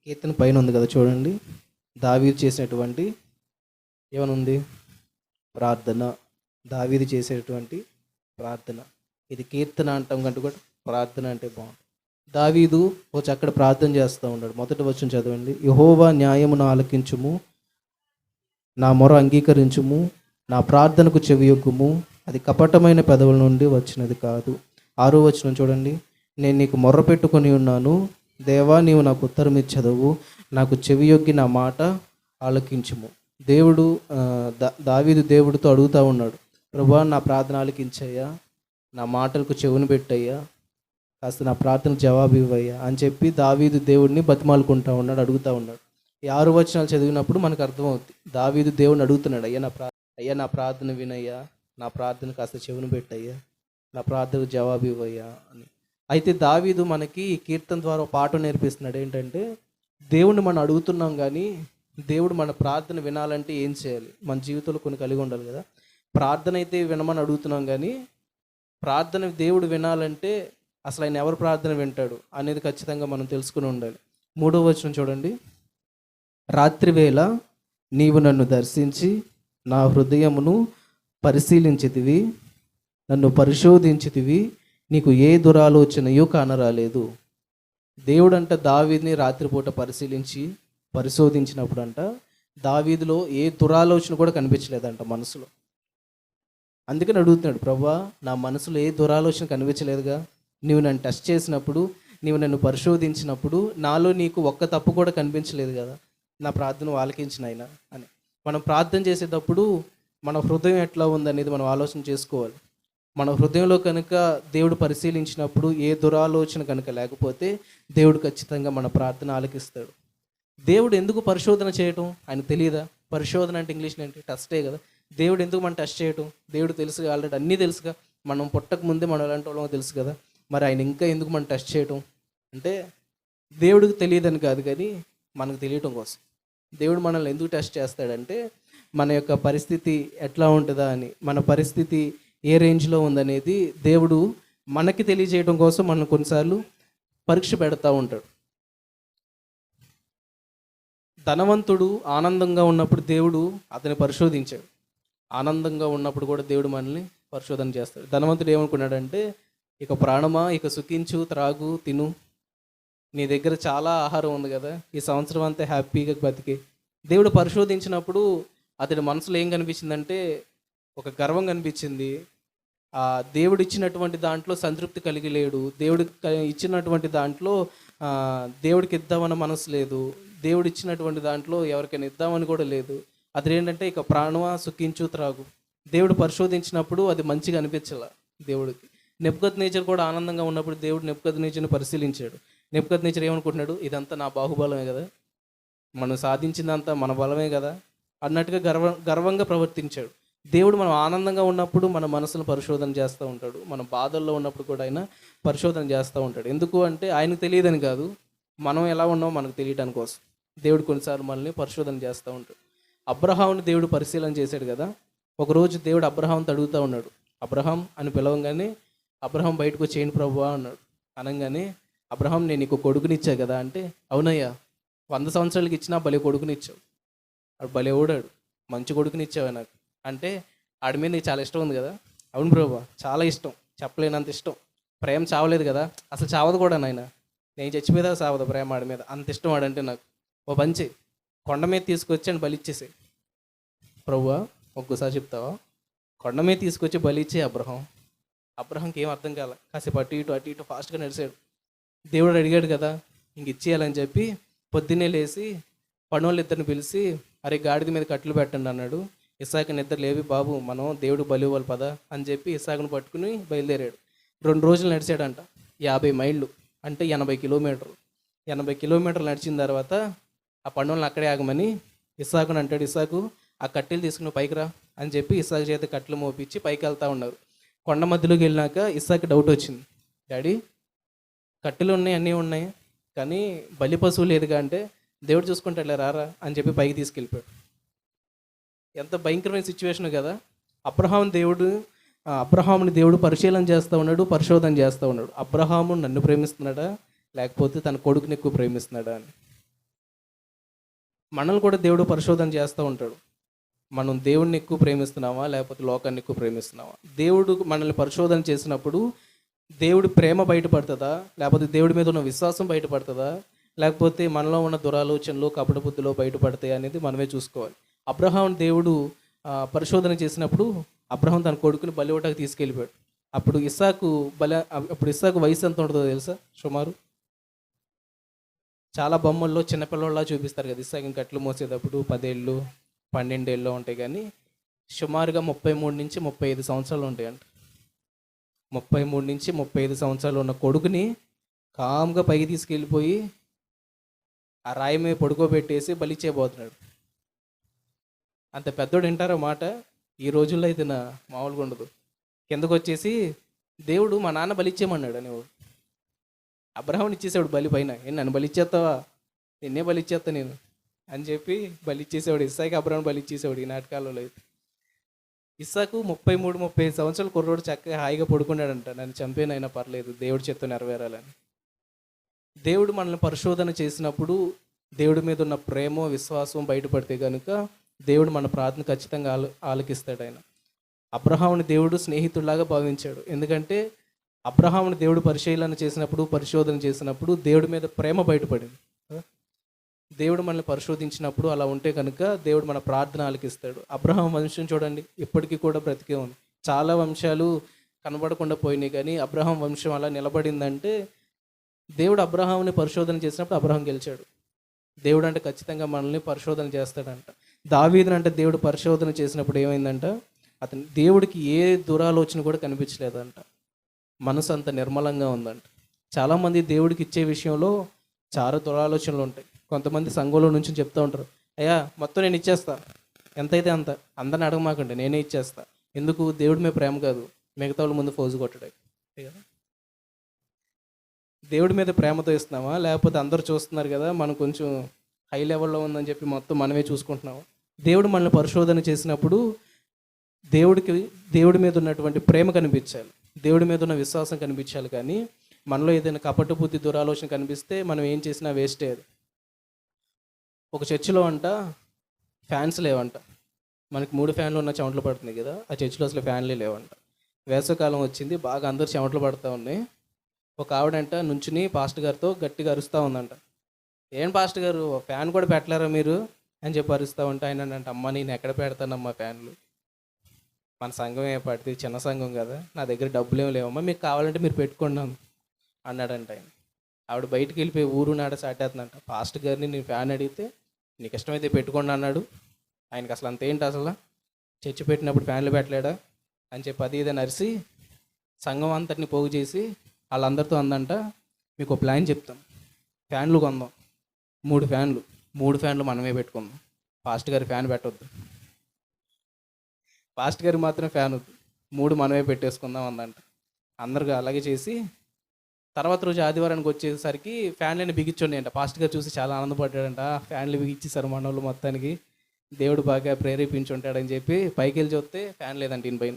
కీర్తన పైన ఉంది కదా చూడండి. దావీదు చేసినటువంటి ఏమనుంది? ప్రార్థన. దావీదు చేసేటువంటి ప్రార్థన. ఇది కీర్తన అంటాం కంటే కూడా ప్రార్థన అంటే బాగుంటుంది. దావీదు ఒక చక్కడ ప్రార్థన చేస్తూ ఉన్నాడు. మొదటి వచనం చదవండి. యెహోవా న్యాయమును ఆలకించుము, నా మొర అంగీకరించుము, నా ప్రార్థనకు చెవియొగ్గుము, అది కపటమైన పెదవుల నుండి వచ్చినది కాదు. 6వ వచనం చూడండి. నేను నీకు మొర్ర పెట్టుకొని ఉన్నాను, దేవా నీవు నాకు ఉత్తరం ఇచ్చెదవు, నాకు చెవియొగ్గి నా మాట ఆలకించుము. దేవుడు దావీదు దేవుడితో అడుగుతూ ఉన్నాడు, ప్రభువా నా ప్రార్థన ఆలకించయ్యా, నా మాటలకు చెవును పెట్టయ్యా, కాస్త నా ప్రార్థనకు జవాబు ఇవ్వయ్యా అని చెప్పి దావీదు దేవుడిని బతిమాలుకుంటా ఉన్నాడు, అడుగుతూ ఉన్నాడు. ఈ 6 వచనాలు చదివినప్పుడు మనకు అర్థమవుతుంది. దావీదు దేవుడిని అడుగుతున్నాడు, అయ్యా నా ప్రార్థన వినయ్యా, నా ప్రార్థన కాస్త చెవును పెట్టయ్యా, నా ప్రార్థనకు జవాబు ఇవ్వయ్యా అని. అయితే దావీదు మనకి ఈ కీర్తన ద్వారా పాఠం నేర్పిస్తున్నాడు. ఏంటంటే దేవుణ్ణి మనం అడుగుతున్నాం, కానీ దేవుడు మన ప్రార్థన వినాలంటే ఏం చేయాలి? మన జీవితంలో కొన్ని కలిగి ఉండాలి కదా. ప్రార్థన అయితే వినమని అడుగుతున్నాం, కానీ ప్రార్థన దేవుడు వినాలంటే అసలు ఆయన ఎవరు ప్రార్థన వింటాడు అనేది ఖచ్చితంగా మనం తెలుసుకుని ఉండాలి. 3వ వచనం చూడండి. రాత్రివేళ నీవు నన్ను దర్శించి నా హృదయమును పరిశీలించితివి, నన్ను పరిశోధించితివి, నీకు ఏ దురాలోచనయో కానరాలేదు. దేవుడంట దావీదుని రాత్రిపూట పరిశోధించినప్పుడు అంట దావీదులో ఏ దురాలోచన కూడా కనిపించలేదంట మనసులో. అందుకని అడుగుతున్నాడు, ప్రభువా నా మనసులో ఏ దురాలోచన కనిపించలేదుగా, నీవు నన్ను టెస్ట్ చేసినప్పుడు, నీవు నన్ను పరిశోధించినప్పుడు నాలో నీకు ఒక్క తప్పు కూడా కనిపించలేదు కదా, నా ప్రార్థన ఆలకించిన ఆయన అని. మనం ప్రార్థన చేసేటప్పుడు మన హృదయం ఎట్లా ఉందనేది మనం ఆలోచన చేసుకోవాలి. మన హృదయంలో కనుక దేవుడు పరిశీలించినప్పుడు ఏ దురాలోచన కనుక లేకపోతే దేవుడు ఖచ్చితంగా మన ప్రార్థన ఆలకిస్తాడు. దేవుడు ఎందుకు పరిశోధన చేయటం ఆయన తెలియదా? పరిశోధన అంటే ఇంగ్లీష్లో ఏంటి? టెస్టే కదా. దేవుడు ఎందుకు మనం టెస్ట్ చేయటం? దేవుడు తెలుసుగా, ఆల్రెడీ అన్నీ తెలుసుగా, మనం పుట్టక ముందే మనం ఎలాంటి వాళ్ళమో తెలుసు కదా. మరి ఆయన ఇంకా ఎందుకు మనం టెస్ట్ చేయటం అంటే దేవుడికి తెలియదని కాదు, కానీ మనకు తెలియటం కోసం. దేవుడు మనల్ని ఎందుకు టెస్ట్ చేస్తాడంటే మన యొక్క పరిస్థితి ఎట్లా ఉంటుందా అని, మన పరిస్థితి ఏ రేంజ్లో ఉందనేది దేవుడు మనకి తెలియజేయడం కోసం మనం కొన్నిసార్లు పరీక్ష పెడతా ఉంటాడు. ధనవంతుడు ఆనందంగా ఉన్నప్పుడు దేవుడు అతన్ని పరిశోధించాడు. ఆనందంగా ఉన్నప్పుడు కూడా దేవుడు మనల్ని పరిశోధన చేస్తాడు. ధనవంతుడు ఏమనుకున్నాడంటే, ఇక ప్రాణమా ఇక సుఖించు, త్రాగు, తిను, నీ దగ్గర చాలా ఆహారం ఉంది కదా, ఈ సంవత్సరం అంతా హ్యాపీగా బతికి. దేవుడు పరిశోధించినప్పుడు అతడి మనసులో ఏం కనిపించిందంటే ఒక గర్వం కనిపించింది. దేవుడు ఇచ్చినటువంటి దాంట్లో సంతృప్తి కలిగి లేడు. దేవుడు ఇచ్చినటువంటి దాంట్లో దేవుడికి ఇద్దామన్న మనసు లేదు. దేవుడు ఇచ్చినటువంటి దాంట్లో ఎవరికైనా ఇద్దామని కూడా లేదు. అదేంటంటే ఇక ప్రాణమా సుఖించు, త్రాగు. దేవుడు పరిశోధించినప్పుడు అది మంచిగా అనిపించాల దేవుడికి. నెబుకద్నెజరు కూడా ఆనందంగా ఉన్నప్పుడు దేవుడు నెబుకద్నెజరుని పరిశీలించాడు. నెబుకద్నెజరు ఏమనుకుంటున్నాడు? ఇదంతా నా బాహుబలమే కదా, మనం సాధించిందంతా మన బలమే కదా అన్నట్టుగా గర్వంగా ప్రవర్తించాడు. దేవుడు మనం ఆనందంగా ఉన్నప్పుడు మన మనసును పరిశోధన చేస్తూ ఉంటాడు. మన బాధల్లో ఉన్నప్పుడు కూడా ఆయన పరిశోధన చేస్తూ ఉంటాడు. ఎందుకు అంటే ఆయనకు తెలియదని కాదు, మనం ఎలా ఉన్నామో మనకు తెలియటాని కోసం దేవుడు కొన్నిసార్లు మనల్ని పరిశోధన చేస్తూ ఉంటాడు. అబ్రహాముని దేవుడు పరిశీలన చేశాడు కదా. ఒకరోజు దేవుడు అబ్రహాంతో అడుగుతూ ఉన్నాడు. అబ్రహాం అని పిలవంగానే అబ్రహాం బయటకు వచ్చేయండి ప్రభువా అన్నాడు. అనగానే అబ్రహాం నేను నీకు కొడుకునిచ్చా కదా అంటే, అవునయ్యా 100 సంవత్సరాలకి ఇచ్చినా భలే కొడుకునిచ్చావు, ఆడు భలే ఓడాడు, మంచి కొడుకునిచ్చావు నాకు అంటే, ఆడి మీద నీకు చాలా ఇష్టం ఉంది కదా. అవును ప్రభువా చాలా ఇష్టం, చెప్పలేనంత ఇష్టం, ప్రేమ చావలేదు కదా, అసలు చావదు కూడా నాయన, నేను చచ్చిపోయేదా చావదు ప్రేమ ఆడి మీద, అంత ఇష్టం ఆడంటే నాకు. ఓ పంచి కొండ మీద తీసుకొచ్చి అని బలిచ్చేసి. ప్రభువా ఒక్కసారి చెప్తావా? కొండ మీద తీసుకొచ్చి బలిచ్చే అబ్రహాంకి ఏం అర్థం కాల. కాసేపు అటు ఇటు ఫాస్ట్గా నడిచాడు. దేవుడు అడిగాడు కదా ఇంక ఇచ్చేయాలని చెప్పి పొద్దున్నే లేచి పనోళ్ళు ఇద్దరిని పిలిచి, అరే గాడిద మీద కట్టెలు పెట్టండి అన్నాడు. ఇస్సాకుని ఇద్దరు లేవి, బాబు మనం దేవుడు బలి ఇవ్వాలి పదా అని చెప్పి ఇస్సాకుని పట్టుకుని బయలుదేరాడు. 2 రోజులు నడిచాడంట. 50 మైళ్ళు అంటే 80 కిలోమీటర్లు. 80 కిలోమీటర్లు నడిచిన తర్వాత ఆ పనోళ్ళని అక్కడే ఆగమని ఇస్సాకుని అంటాడు. ఇస్సాకు ఆ కట్టెలు తీసుకుని పైకి రా అని చెప్పి ఇస్సాకు చేత కట్టెలు మోపించి పైకి వెళ్తూ ఉన్నారు. కొండ మధ్యలోకి వెళ్ళినాక ఇస్సాకు డౌట్ వచ్చింది. డాడీ కట్టెలు ఉన్నాయి, అన్నీ ఉన్నాయి, కానీ బలి పశువు లేదుగా అంటే, దేవుడు చూసుకుంటాడులే రారా అని చెప్పి పైకి తీసుకెళ్ళిపోయాడు. ఎంత భయంకరమైన సిచ్యువేషన్ కదా. అబ్రహాముని దేవుడు పరిశీలన చేస్తూ ఉన్నాడు, పరిశోధన చేస్తూ ఉన్నాడు. అబ్రహాము నన్ను ప్రేమిస్తున్నాడా లేకపోతే తన కొడుకుని ఎక్కువ ప్రేమిస్తున్నాడా అని. మనల్ని కూడా దేవుడు పరిశోధన చేస్తూ ఉంటాడు. మనం దేవుడిని ఎక్కువ ప్రేమిస్తున్నామా లేకపోతే లోకాన్ని ఎక్కువ ప్రేమిస్తున్నామా? దేవుడు మనల్ని పరిశోధన చేసినప్పుడు దేవుడి ప్రేమ బయటపడుతుందా, లేకపోతే దేవుడి మీద ఉన్న విశ్వాసం బయటపడుతుందా, లేకపోతే మనలో ఉన్న దురాలోచనలు కపట బుద్ధిలో బయటపడతాయి అనేది మనమే చూసుకోవాలి. అబ్రహాం దేవుడు పరిశోధన చేసినప్పుడు అబ్రహాం తన కొడుకుని బలివటానికి తీసుకెళ్ళిపోయాడు. అప్పుడు ఇస్సాకు వయసు ఎంత ఉంటుందో తెలుసా? సుమారు చాలా బొమ్మల్లో చిన్నపిల్లలా చూపిస్తారు కదా, ఇస్సాకు కట్లు మోసేటప్పుడు 10 ఏళ్ళు 12 ఏళ్ళు ఉంటాయి, కానీ సుమారుగా 33 నుంచి 35 సంవత్సరాలు ఉంటాయి అంట. 33 నుంచి 35 సంవత్సరాలు ఉన్న కొడుకుని కామ్గా పైకి తీసుకెళ్ళిపోయి ఆ రాయి మీద పడుకోబెట్టేసి బలిచ్చేయబోతున్నాడు. అంత పెద్దోడు వింటారో మాట? ఈ రోజుల్లో అయితే మామూలుగా ఉండదు. కిందకు వచ్చేసి దేవుడు మా నాన్న బలిచ్చేయమన్నాడు అనేవాడు. అబ్రహాంని ఇచ్చేసాడు బలి పైన. నన్ను బలిచ్చేస్తావా? నిన్నే బలిచ్చేస్తా నేను అని చెప్పి బలిచ్చేసేవాడు. ఇస్సాకు అబ్రహాం బలిచ్చేసేవాడు ఈ నాటకాలలో అయితే. ఇస్సాకు 33-35 సంవత్సరాలు కుర్రోడు చక్కగా హాయిగా పడుకున్నాడంట. నన్ను చంపేనైనా పర్లేదు, దేవుడి చిత్తం నెరవేరాలని. దేవుడు మనల్ని పరిశోధన చేసినప్పుడు దేవుడి మీద ఉన్న ప్రేమ విశ్వాసం బయటపడితే కనుక దేవుడు మన ప్రార్థన ఖచ్చితంగా ఆలకిస్తాడు. ఆయన అబ్రహాముని దేవుడు స్నేహితుడిలాగా భావించాడు. ఎందుకంటే అబ్రహాముని దేవుడు పరిశోధన చేసినప్పుడు దేవుడి మీద ప్రేమ బయటపడింది. దేవుడు మనల్ని పరిశోధించినప్పుడు అలా ఉంటే కనుక దేవుడు మన ప్రార్థన ఆలకిస్తాడు. అబ్రహాం వంశం చూడండి, ఇప్పటికీ కూడా బ్రతికే ఉంది. చాలా వంశాలు కనబడకుండా పోయినాయి, కానీ అబ్రహాం వంశం అలా నిలబడిందంటే దేవుడు అబ్రహాంని పరిశోధన చేసినప్పుడు అబ్రహాం గెలిచాడు. దేవుడు అంటే ఖచ్చితంగా మనల్ని పరిశోధన చేస్తాడంట. దావీదుని అంటే దేవుడు పరిశోధన చేసినప్పుడు ఏమైందంట, అతని దేవుడికి ఏ దురాలోచన కూడా కనిపించలేదంట. మనసు అంత నిర్మలంగా ఉందంట. చాలామంది దేవుడికి ఇచ్చే విషయంలో చాలా దురాలోచనలు ఉంటాయి. కొంతమంది సంఘంలో నుంచి చెప్తూ ఉంటారు, అయ్యా మొత్తం నేను ఇచ్చేస్తా, ఎంతైతే అంత, అందరిని అడగమాకండి, నేనే ఇచ్చేస్తా. ఎందుకు? దేవుడి మీద ప్రేమ కాదు, మిగతా వాళ్ళ ముందు ఫోజు కొట్టడే కదా. దేవుడి మీద ప్రేమతో ఇస్తున్నామా, లేకపోతే అందరూ చూస్తున్నారు కదా మనం కొంచెం హై లెవెల్లో ఉందని చెప్పి మొత్తం మనమే చూసుకుంటున్నాము? దేవుడు మనల్ని పరిశోధన చేసినప్పుడు దేవుడి మీద ఉన్నటువంటి ప్రేమ కనిపించాలి, దేవుడి మీద ఉన్న విశ్వాసం కనిపించాలి. కానీ మనలో ఏదైనా కపట బుద్ధి దురాలోచన కనిపిస్తే మనం ఏం చేసినా వేస్టే. అది ఒక చర్చిలో అంట ఫ్యాన్స్ లేవంట. మనకి 3 ఫ్యాన్లు ఉన్న చెమటలు పడుతున్నాయి కదా, ఆ చర్చిలో అసలు ఫ్యాన్లే లేవంట. వేసవికాలం వచ్చింది, బాగా అందరు చెమటలు పడుతూ ఉన్నాయి. ఒక ఆవిడంట నుంచుని పాస్టర్ గారితో గట్టిగా అరుస్తూ ఉందంట, ఏం పాస్టర్ గారు ఫ్యాన్ కూడా పెట్టలేరా మీరు అని చెప్పి అరుస్తూ ఉంటే ఆయన అంటే, అమ్మ నేను ఎక్కడ పెడతానమ్మా ఫ్యాన్లు, మన సంఘం ఏ పడితే చిన్న సంఘం కదా, నా దగ్గర డబ్బులు ఏమి లేవమ్మా, మీకు కావాలంటే మీరు పెట్టుకోండి అన్నాడంట ఆయన. ఆవిడ బయటికి వెళ్ళిపోయి ఊరు నాడ సాటేస్తుందంట. పాస్టర్ గారిని నేను ఫ్యాన్ అడిగితే నీకు ఇష్టమైతే పెట్టుకోండి అన్నాడు. ఆయనకి అసలు అంతేంటి, అసలు చర్చి పెట్టినప్పుడు ఫ్యాన్లు పెట్టలేడా అని చెప్పి అది ఇదని అరిసి సంఘం అంతటిని పోగు చేసి వాళ్ళందరితో అందంట, మీకు ఒక ప్లాన్ చెప్తాం, ఫ్యాన్లు కొందాం, 3 ఫ్యాన్లు మనమే పెట్టుకుందాం, పాస్టర్ గారి ఫ్యాన్ పెట్టవద్దు, పాస్టర్ గారికి మాత్రం ఫ్యాన్ వద్దు, 3 మనమే పెట్టేసుకుందాం అందంట. అందరికీ అలాగే చేసి తర్వాత రోజు ఆదివారానికి వచ్చేసరికి ఫ్యాన్లని బిగించండి అంట. పాస్టర్ గారు చూసి చాలా ఆనందపడ్డాడంట, ఫ్యాన్లు బిగించేశారు మన వాళ్ళు మొత్తానికి, దేవుడు బాగా ప్రేరేపించి ఉంటాడని చెప్పి పైకి వెళ్ళి చూస్తే ఫ్యాన్ లేదంట ఈయన పైన.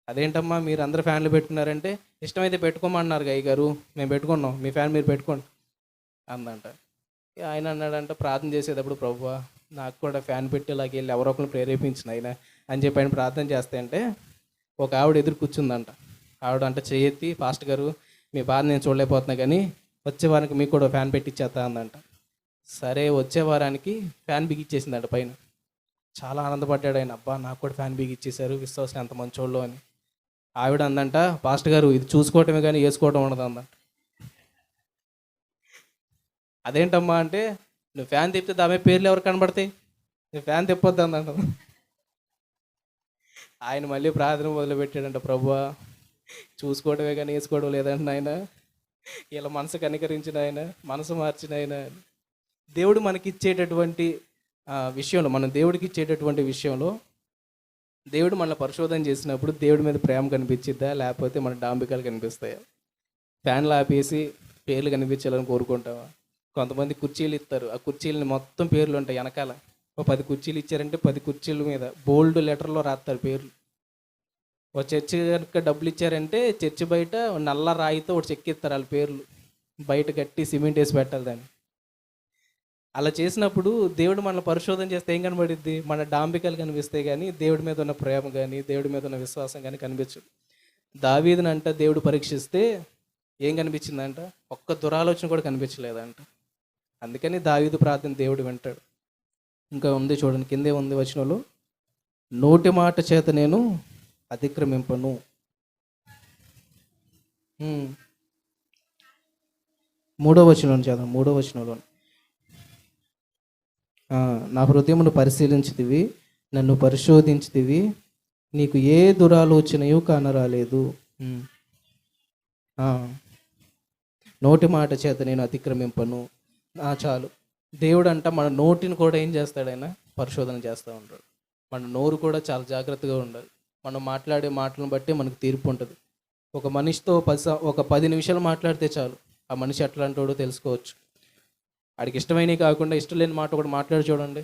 అదేంటమ్మా మీరు అందరు ఫ్యాన్లు పెట్టుకున్నారంటే, ఇష్టమైతే పెట్టుకోమన్నారు గయ్య గారు, మేము పెట్టుకున్నాం, మీ ఫ్యాన్ మీరు పెట్టుకోండి అందంట. ఆయన అన్నాడంట ప్రార్థన చేసేటప్పుడు, ప్రభువా నాకు కూడా ఫ్యాన్ పెట్టేలాగా వెళ్ళి ఎవరో ఒకరిని ప్రేరేపించిన ఆయన అని చెప్పి ఆయన ప్రార్థన చేస్తే అంటే ఒక ఆవిడ ఎదురు కూర్చుందంట. ఆవిడ అంటే చేయెత్తి, పాస్టర్ గారు మీ బాధ నేను చూడలేకపోతున్నా, కానీ వచ్చే వారానికి మీకు కూడా ఫ్యాన్ పెట్టించేస్తా అందంట. సరే వచ్చే వారానికి ఫ్యాన్ బిగిచ్చేసిందంట పైన. చాలా ఆనందపడ్డాడు ఆయన, అబ్బా నాకు కూడా ఫ్యాన్ బిగిచ్చేశారు, విశ్వాసం ఎంత మంచోళ్ళు అని. ఆవిడ అందంట, పాస్టర్ గారు ఇది చూసుకోవటమే కానీ వేసుకోవటం ఉండదు అందంట. అదేంటమ్మా అంటే, నువ్వు ఫ్యాన్ తిప్పితే దామే పేర్లు ఎవరు కనబడతాయి, నువ్వు ఫ్యాన్ తిప్పొద్దు అందంట. ఆయన మళ్ళీ ప్రార్థన మొదలుపెట్టాడంట, ప్రభువా చూసుకోవడమే కానీ వేసుకోవడం లేదంట ఆయన, ఇలా మనసు కనికరించిన ఆయన, మనసు మార్చిన ఆయన. దేవుడు మనకి ఇచ్చేటటువంటి విషయంలో, మనం దేవుడికి ఇచ్చేటటువంటి విషయంలో దేవుడు మనల్ని పరిశోధన చేసినప్పుడు దేవుడి మీద ప్రేమ కనిపించిద్దా, లేకపోతే మన డాంబికాలు కనిపిస్తాయా? ఫ్యాన్లు ఆపేసి పేర్లు కనిపించాలని కోరుకుంటావా? కొంతమంది కుర్చీలు ఇస్తారు, ఆ కుర్చీలని మొత్తం పేర్లు ఉంటాయి వెనకాల. 10 కుర్చీలు ఇచ్చారంటే 10 కుర్చీల మీద బోల్డ్ లెటర్లో రాస్తారు పేర్లు. ఒక చర్చి కనుక డబ్బులు ఇచ్చారంటే చర్చి బయట నల్ల రాయితో ఒకటి చెక్కిస్తారు వాళ్ళ పేర్లు, బయట కట్టి సిమెంట్ వేసి పెట్టాలి దాన్ని. అలా చేసినప్పుడు దేవుడు మనల్ని పరిశోధన చేస్తే ఏం కనబడిద్ది? మన డాంబికాలు కనిపిస్తాయి కానీ దేవుడి మీద ఉన్న ప్రేమ కానీ దేవుడి మీద ఉన్న విశ్వాసం కానీ కనిపించదు. దావీదునంట దేవుడు పరీక్షిస్తే ఏం కనిపించిందంట? ఒక్క దురాలోచన కూడా కనిపించలేదంట. అందుకని దావీదు ప్రార్థన దేవుడు వింటాడు. ఇంకా ఉంది చూడండి, కిందే ఉంది వచనంలో, నోటి మాట చేత నేను అతిక్రమింపను. మూడో వచనం చదవండి. మూడో వచనంలో, నా హృదయమును పరిశీలించితివి, నన్ను పరిశోధించితివి, నీకు ఏ దురాలోచనయు కానరాలేదు. నోటి మాట చేత నేను అతిక్రమింపను. చాలు. దేవుడు అంట మన నోటిని కూడా ఏం చేస్తాడు? ఆయన పరిశోధన చేస్తూ ఉంటాడు. మన నోరు కూడా చాలా జాగ్రత్తగా ఉండాలి. మనం మాట్లాడే మాటలను బట్టి మనకు తీర్పు ఉంటుంది. ఒక మనిషితో ఒక 10 నిమిషాలు మాట్లాడితే చాలు ఆ మనిషి ఎట్లాంటోడో తెలుసుకోవచ్చు. ఆడికి ఇష్టమైనవి కాకుండా ఇష్టం లేని మాట ఒకటి మాట్లాడి చూడండి,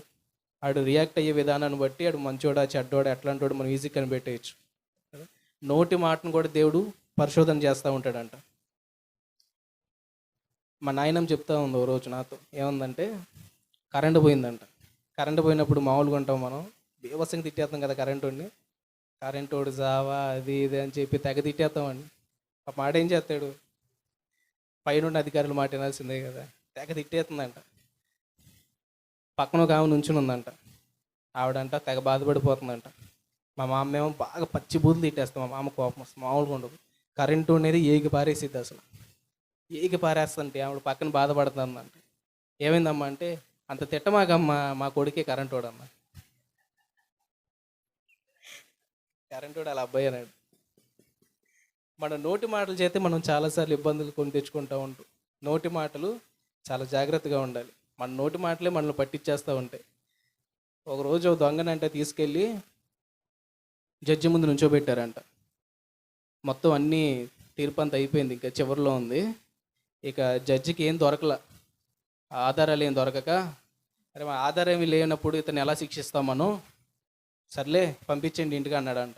ఆడు రియాక్ట్ అయ్యే విధానాన్ని బట్టి ఆడు మంచోడా చెడ్డోడా ఎట్లాంటోడు మనం ఈజీ కనిపెట్టేయచ్చు. నోటి మాటను కూడా దేవుడు పరిశోధన చేస్తూ ఉంటాడంట. మా నాయనమ్మ చెప్తా ఉంది ఓ రోజు నాతో, ఏముందంటే కరెంటు పోయిందంట. కరెంటు పోయినప్పుడు మామూలుగా ఉంటాం మనం, బీభత్సంగా తిట్టేస్తాం కదా కరెంటుని. కరెంటోడు జావా అది ఇది అని చెప్పి తెగ తిట్టేస్తామండి. ఆ మాట ఏం చేస్తాడు? పైనుండి అధికారులు మాట వినాల్సిందే కదా, తెగ తిట్టేస్తుందంట. పక్కన ఒక ఆమె నుంచుని ఉందంట, ఆవిడంట తెగ బాధపడిపోతుందంట. మా మామ ఏమో బాగా పచ్చి బూతులు తిట్టేస్తాం. మా మామ కోపం వస్తుంది, మామూలుగా ఉండదు. కరెంటు అనేది ఏగి పారేసిద్ది, అసలు ఏగి పారేస్తుంటే ఆవిడ పక్కన బాధపడుతుందంట. ఏమైందమ్మా అంటే, అంత తిట్టమాకమ్మా, మా కొడుకే కరెంటు వాడమ్మా. కరెంటు వాడు అలా అబ్బాయి అన్నాడు. మన నోటి మాటలు చేస్తే మనం చాలాసార్లు ఇబ్బందులు కొని తెచ్చుకుంటూ ఉంటాం. నోటి మాటలు చాలా జాగ్రత్తగా ఉండాలి. మన నోటి మాటలే మనల్ని పట్టించేస్తూ ఉంటాయి. ఒకరోజు దొంగనంటే తీసుకెళ్ళి జడ్జి ముందు నుంచోబెట్టారంట. మొత్తం అన్నీ తీర్పు అంతా అయిపోయింది, ఇంకా చివరిలో ఉంది. ఇక జడ్జికి ఏం దొరకల, ఆధారాలు ఏం దొరకక, అరే మా ఆధారం ఏమి లేనప్పుడు ఇతను ఎలా శిక్షిస్తాం మనం, సర్లే పంపించండి ఇంటికి అన్నాడంట.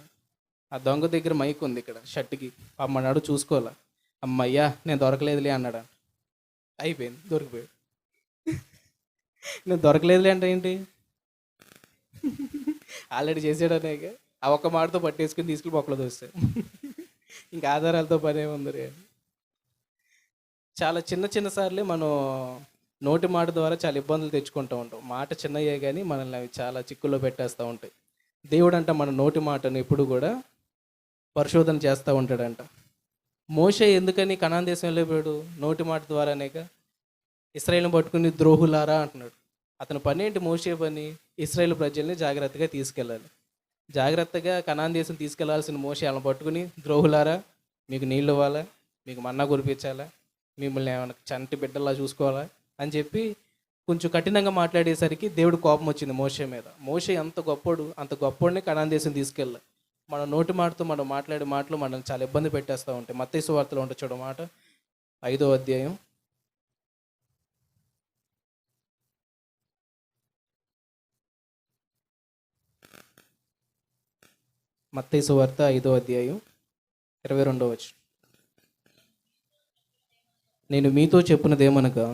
ఆ దొంగ దగ్గర మైక్ ఉంది ఇక్కడ షర్ట్కి, అమ్మన్నాడు చూసుకోవాలా, అమ్మయ్యా నేను దొరకలేదులే అన్నాడు. అయిపోయింది, దొరికిపోయాడు. నేను దొరకలేదులే అంటే ఏంటి? ఆల్రెడీ చేసాడనే ఆ ఒక్క మాటతో పట్టేసుకుని తీసుకుని మొక్కలు దోస్తాడు. ఇంకా ఆధారాలతో పని ఏముంది రే. చాలా చిన్న చిన్న సార్లే మనం నోటి మాట ద్వారా చాలా ఇబ్బందులు తెచ్చుకుంటూ ఉంటాం. మాట చిన్నయ్యే కానీ మనల్ని అవి చాలా చిక్కుల్లో పెట్టేస్తూ ఉంటాయి. దేవుడు అంట మన నోటి మాటను ఎప్పుడు కూడా పరిశోధన చేస్తూ ఉంటాడంట. మోషే ఎందుకని కనాన్ దేశం వెళ్ళిపోయాడు? నోటి మాట ద్వారానేక. ఇశ్రాయేలుని పట్టుకుని ద్రోహులారా అంటున్నాడు. అతని పని ఏంటి? మోషే పని ఇశ్రాయేలు ప్రజల్ని జాగ్రత్తగా తీసుకెళ్ళాలి. జాగ్రత్తగా కనాన్ దేశం తీసుకెళ్లాల్సిన మోషే వాళ్ళని పట్టుకుని, ద్రోహులారా మీకు నీళ్ళు ఇవ్వాలా, మీకు మన్నా కురిపించాలా, మిమ్మల్ని ఏమైనా చంటి బిడ్డల్లా చూసుకోవాలా అని చెప్పి కొంచెం కఠినంగా మాట్లాడేసరికి దేవుడు కోపం వచ్చింది మోషే మీద. మోషే అంత గొప్పోడిని కనాన్ దేశం తీసుకెళ్ళాలి. మన నోటి మాటతో మనం మాట్లాడే మాటలు మనల్ని చాలా ఇబ్బంది పెట్టేస్తూ ఉంటాయి. మత్తయి సువార్తలో ఉంటుంది చూడ మాట, 5వ అధ్యాయం. మత్తయి సువార్త 5వ అధ్యాయం 22వ వచనం. నేను మీతో చెప్పున్నదేమనగా,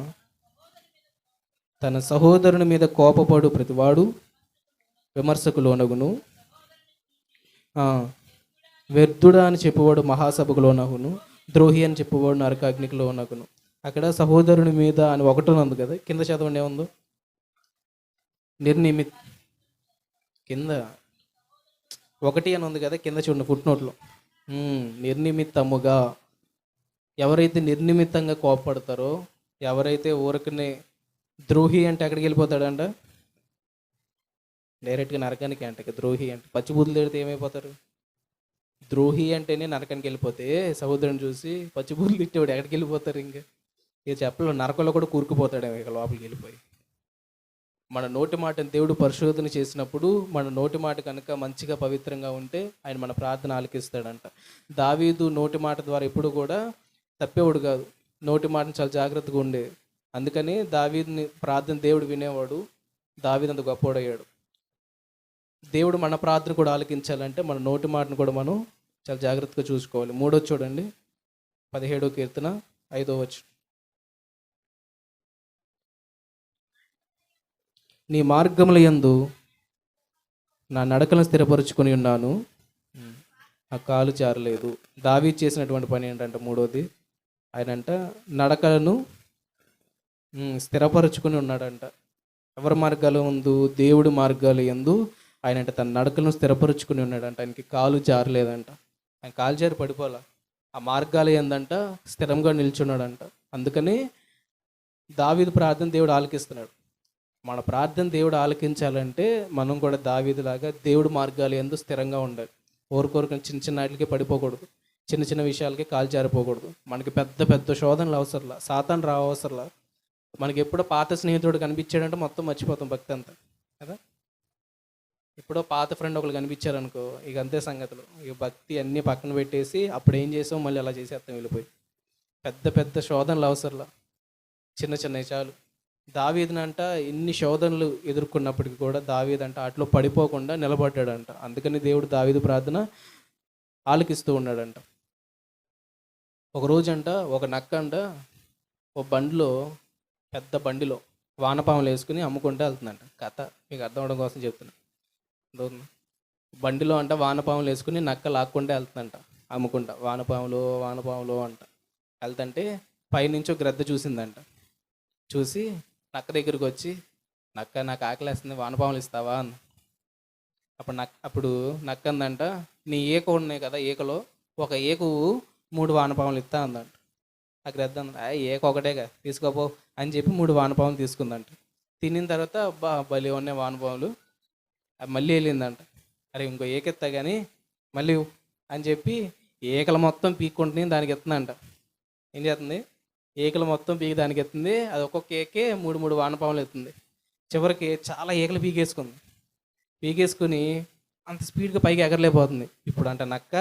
తన సహోదరుని మీద కోపపడు ప్రతివాడు విమర్శకు లోనగును, వ్యర్థుడా అని చెప్పువాడు మహాసభకు లోనగును, ద్రోహి అని చెప్పువాడు నరకాగ్నికి లోనగును. అక్కడ సహోదరుని మీద అని ఒకటి ఉంది కదా, కింద చదవండి ఏముందో. కింద 1 అని ఉంది కదా, కింద చూడండి ఫుట్ నోట్లో. నిర్నిమిత్తముగా. ఎవరైతే నిర్నిమిత్తంగా కోపపడతారో, ఎవరైతే ఊరకనే ద్రోహి అంటే ఎక్కడికి వెళ్ళిపోతాడంట? డైరెక్ట్గా నరకానికి అంట. ద్రోహి అంటే పచ్చిబూతులు తిడితే ఏమైపోతారు? ద్రోహి అంటేనే నరకానికి వెళ్ళిపోతే, సహోదరుని చూసి పచ్చిబూతులు తిట్టేవాడు ఎక్కడికి వెళ్ళిపోతారు? ఇంకా ఇక చెప్పలో నరకంలో కూడా కూరుకుపోతాడు ఇక లోపలికి వెళ్ళిపోయి. మన నోటి మాటను దేవుడు పరిశోధన చేసినప్పుడు మన నోటి మాట కనుక మంచిగా పవిత్రంగా ఉంటే ఆయన మన ప్రార్థన ఆలకిస్తాడంట. దావీదు నోటి మాట ద్వారా ఎప్పుడు కూడా తప్పేవాడు కాదు, నోటి మాటను చాలా జాగ్రత్తగా ఉండేది. అందుకని దావీదుని ప్రార్థన దేవుడు వినేవాడు, దావీదు అంత గొప్పవాడయ్యాడు. దేవుడు మన ప్రార్థన కూడా ఆలకించాలంటే మన నోటి మాటను కూడా మనం చాలా జాగ్రత్తగా చూసుకోవాలి. 3వ చూడండి, 17వ కీర్తన 5వ వచనం. నీ మార్గముల యందు నా నడకలను స్థిరపరుచుకొని ఉన్నాను, నా కాలు జారలేదు. దావీదు చేసినటువంటి పని ఏంటంటే మూడోది, ఆయనంట నడకలను స్థిరపరుచుకొని ఉన్నాడంట. ఎవరి మార్గాలు యందు? దేవుడి మార్గాలు యందు ఆయనంట తన నడకలను స్థిరపరుచుకుని ఉన్నాడంట. ఆయనకి కాలు జారలేదంట. ఆయన కాలు జారి పడిపోలా, ఆ మార్గాలు ఏందంట స్థిరంగా నిల్చున్నాడంట. అందుకని దావీదు ప్రార్థన దేవుడు ఆలకిస్తున్నాడు. మన ప్రార్థన దేవుడు ఆలకించాలంటే మనం కూడా దావీదులాగా దేవుడి మార్గాలు యందు స్థిరంగా ఉండాలి. కోరుకోరుకుని చిన్న చిన్న వాటికి పడిపోకూడదు, చిన్న చిన్న విషయాలకి కాలు జారిపోకూడదు. మనకి పెద్ద పెద్ద శోధనలు అవసరంలా, సాతాను రావ అవసరంలా. మనకి ఎప్పుడో పాత స్నేహితుడు కనిపించాడంటే మొత్తం మర్చిపోతాం భక్తి అంతా కదా. ఎప్పుడో పాత ఫ్రెండ్ ఒకరు కనిపించారనుకో, ఇక అంతే సంగతులు. ఇక భక్తి అన్నీ పక్కన పెట్టేసి అప్పుడు ఏం చేసాం మళ్ళీ అలా చేసేస్తాం వెళ్ళిపోయి. పెద్ద పెద్ద శోధనలు అవసరంలా, చిన్న చిన్నవి చాలు. దావీదునంట ఎన్ని శోధనలు ఎదుర్కొన్నప్పటికీ కూడా దావీదంట అట్లో పడిపోకుండా నిలబడ్డాడంట. అందుకని దేవుడు దావీదు ప్రార్థన ఆలకిస్తూ ఉన్నాడంట. ఒక రోజంట ఒక నక్క అంట ఒక బండిలో, పెద్ద బండిలో వానపాములు వేసుకుని అమ్ముకుంటూ వెళ్తుందంట. కథ మీకు అర్థం అవడం కోసం చెప్తున్నా. బండిలో అంట వానపాములు వేసుకుని నక్క లాక్కుంటే వెళ్తుందంట అమ్ముకుంటా. వానపాములు వానపాములు అంట వెళ్తుంటే పైనుంచి ఒక గ్రద్ద చూసిందంట. చూసి నక్క దగ్గరికి వచ్చి, నక్క నాకు ఆకలేస్తుంది, వానపాములు ఇస్తావా అని. అప్పుడు నక్క అందంట, నీ ఈక ఉన్నాయి కదా, ఈకలో ఒక ఈకు 3 వానపాములు ఇస్తా అందంట. ఆ గ్రద్ద అందంట, ఈక ఒకటేగా తీసుకోపో అని చెప్పి 3 వానపాములు తీసుకుందంట. తినిన తర్వాత అబ్బా భలే ఉన్నాయి వానపాములు, మళ్ళీ వెళ్ళిందంట. అరే ఇంకో ఏకెత్తా కానీ మళ్ళీ అని చెప్పి ఏకలు మొత్తం పీక్కుంటుంది, దానికి ఎత్తుందంట. ఏం చేస్తుంది? ఏకలు మొత్తం పీకి దానికి ఎత్తుంది. అది ఒక్కొక్క ఏకే 3 వానపాములు ఎత్తుంది. చివరికి చాలా ఏకలు పీకేసుకుని అంత స్పీడ్గా పైకి ఎగరలేకపోతుంది. ఇప్పుడు అంట నక్క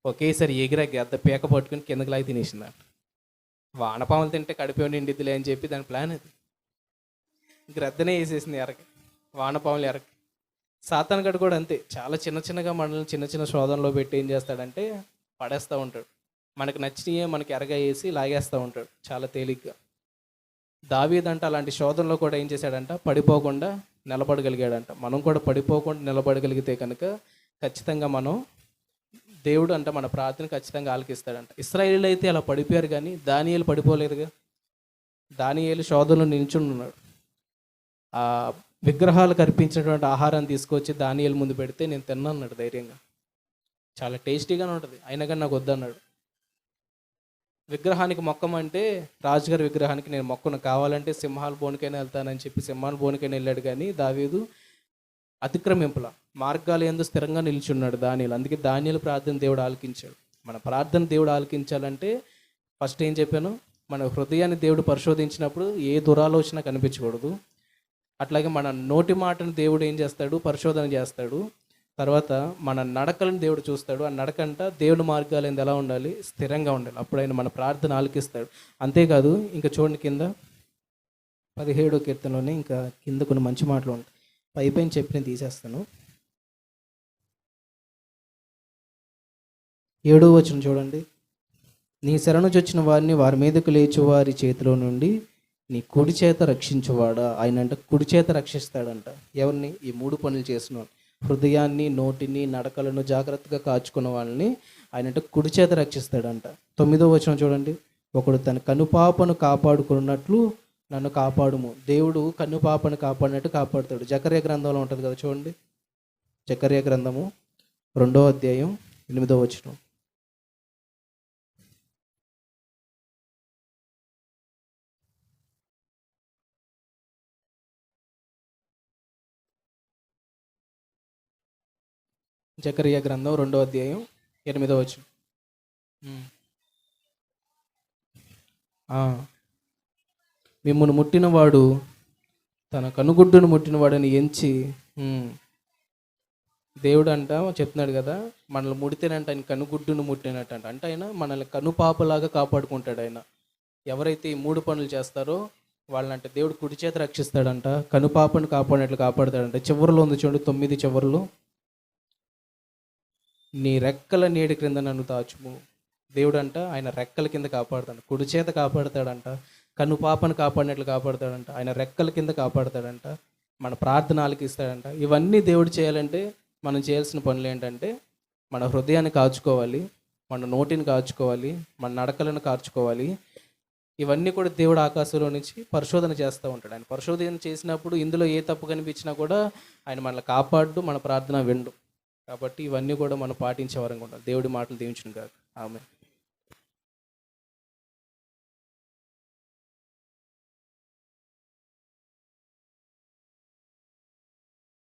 ఒకేసారి ఎగిరా గద్ద పీక పట్టుకుని కిందకి లాగి తినేసిందంట. వానపాములు తింటే కడిపి నిండిద్దిలే అని చెప్పి దాని ప్లాన్ అది. గ్రద్దనే వేసేసింది ఎరకి, వానపాములు ఎరకి. సాతాను గడు కూడా అంతే, చాలా చిన్న చిన్నగా మనల్ని చిన్న చిన్న శోధనలో పెట్టి ఏం చేస్తాడంటే పడేస్తూ ఉంటాడు. మనకు నచ్చినయే మనకి ఎరగా వేసి లాగేస్తూ ఉంటాడు చాలా తేలిగ్గా. దావీదంట అలాంటి శోధనలో కూడా ఏం చేశాడంట, పడిపోకుండా నిలబడగలిగాడంట. మనం కూడా పడిపోకుండా నిలబడగలిగితే కనుక ఖచ్చితంగా మనం దేవుడు అంట మన ప్రార్థన ఖచ్చితంగా ఆలకిస్తాడంట. ఇశ్రాయేలీయులు అయితే అలా పడిపోయారు, కానీ దానియేలు పడిపోలేదుగా. దానియేలు శోధనలో నిల్చుని ఉన్నాడు. ఆ విగ్రహాలకు అర్పించినటువంటి ఆహారాన్ని తీసుకొచ్చి దానియేలు ముందు పెడితే నేను తిన్నాను ధైర్యంగా, చాలా టేస్టీగానే ఉంటుంది, అయినా కానీ నాకు వద్దన్నాడు. విగ్రహానికి మొక్కమంటే, రాజుగారి విగ్రహానికి నేను మొక్కను, కావాలంటే సింహాల బోనికైనా వెళ్తానని చెప్పి సింహాల బోనికైనా వెళ్ళాడు. కానీ దావీదు అతిక్రమింపుల మార్గాలు యందు స్థిరంగా నిల్చున్నాడు దానియేలు. అందుకే దానియేలు ప్రార్థన దేవుడు ఆలకించాడు. మన ప్రార్థన దేవుడు ఆలకించాలంటే ఫస్ట్ ఏం చెప్పాను, మన హృదయాన్ని దేవుడు పరిశోధించినప్పుడు ఏ దురాలోచన కనిపించకూడదు. అట్లాగే మన నోటి మాటను దేవుడు ఏం చేస్తాడు, పరిశోధన చేస్తాడు. తర్వాత మన నడకలను దేవుడు చూస్తాడు. ఆ నడకంట దేవుడి మార్గాలు ఎలా ఉండాలి, స్థిరంగా ఉండాలి. అప్పుడు మన ప్రార్థన ఆలకిస్తాడు. అంతేకాదు ఇంకా చూడండి కింద 17వ కీర్తనలోనే ఇంకా కింద కొన్ని మంచి మాటలు ఉంటాయి. పైపైన చెప్పిన తీసేస్తాను. 7వ వచనం చూడండి. నీ శరణు చొచ్చిన వారిని వారి మీదకు లేచు వారి చేతిలో నుండి నీ కుడి చేత రక్షించువాడా. ఆయన అంట కుడి చేత రక్షిస్తాడంట. ఎవరిని? ఈ 3 పనులు చేసిన హృదయాన్ని, నోటిని, నడకలను జాగ్రత్తగా కాచుకున్న వాళ్ళని ఆయన కుడి చేత రక్షిస్తాడంట. 9వ వచనం చూడండి. ఒకడు తన కనుపాపను కాపాడుకున్నట్లు నన్ను కాపాడుము. దేవుడు కనుపాపను కాపాడినట్టు కాపాడుతాడు. జకర్యా గ్రంథంలో ఉంటుంది కదా, చూడండి. జకర్యా గ్రంథము 2వ అధ్యాయం 8వ వచనం. జకర్యా గ్రంథం 2వ అధ్యాయం 8వ వచనం. మిమ్మును ముట్టినవాడు తన కనుగుడ్డును ముట్టినవాడని ఎంచి, దేవుడు అంట చెప్తున్నాడు కదా, మనల్ని ముడితేనంట ఆయన కనుగుడ్డును ముట్టినట్టు అంట. అంటే ఆయన మనల్ని కనుపాపలాగా కాపాడుకుంటాడు. ఆయన ఎవరైతే ఈ 3 పనులు చేస్తారో వాళ్ళంటే దేవుడు కుడి చేత రక్షిస్తాడంట, కనుపాపను కాపాడినట్లు కాపాడుతాడంట. చివరిలో ఉంది చూడండి, 9 చివరిలో, నీ రెక్కల నీడి క్రింద నన్ను దాచుము. దేవుడు అంట ఆయన రెక్కల కింద కాపాడుతాడు, కుడి చేత కాపాడుతాడంట, కనుపాపను కాపాడినట్లు కాపాడుతాడంట, ఆయన రెక్కల కింద కాపాడుతాడంట. మన ప్రార్థన ఆలకిస్తాడంట. ఇవన్నీ దేవుడు చేయాలంటే మనం చేయాల్సిన పనులు ఏంటంటే మన హృదయాన్ని కాచుకోవాలి, మన నోటిని కాచుకోవాలి, మన నడకలను కార్చుకోవాలి. ఇవన్నీ కూడా దేవుడు ఆకాశంలో నుంచి పరిశోధన చేస్తూ ఉంటాడు. ఆయన పరిశోధన చేసినప్పుడు ఇందులో ఏ తప్పు కనిపించినా కూడా ఆయన మనల్ని కాపాడు, మన ప్రార్థన విండు. కాబట్టి ఇవన్నీ కూడా మనం పాటించే వరంగా ఉండాలి. దేవుడి మాటలు దీవించును గాక. ఆమేన్.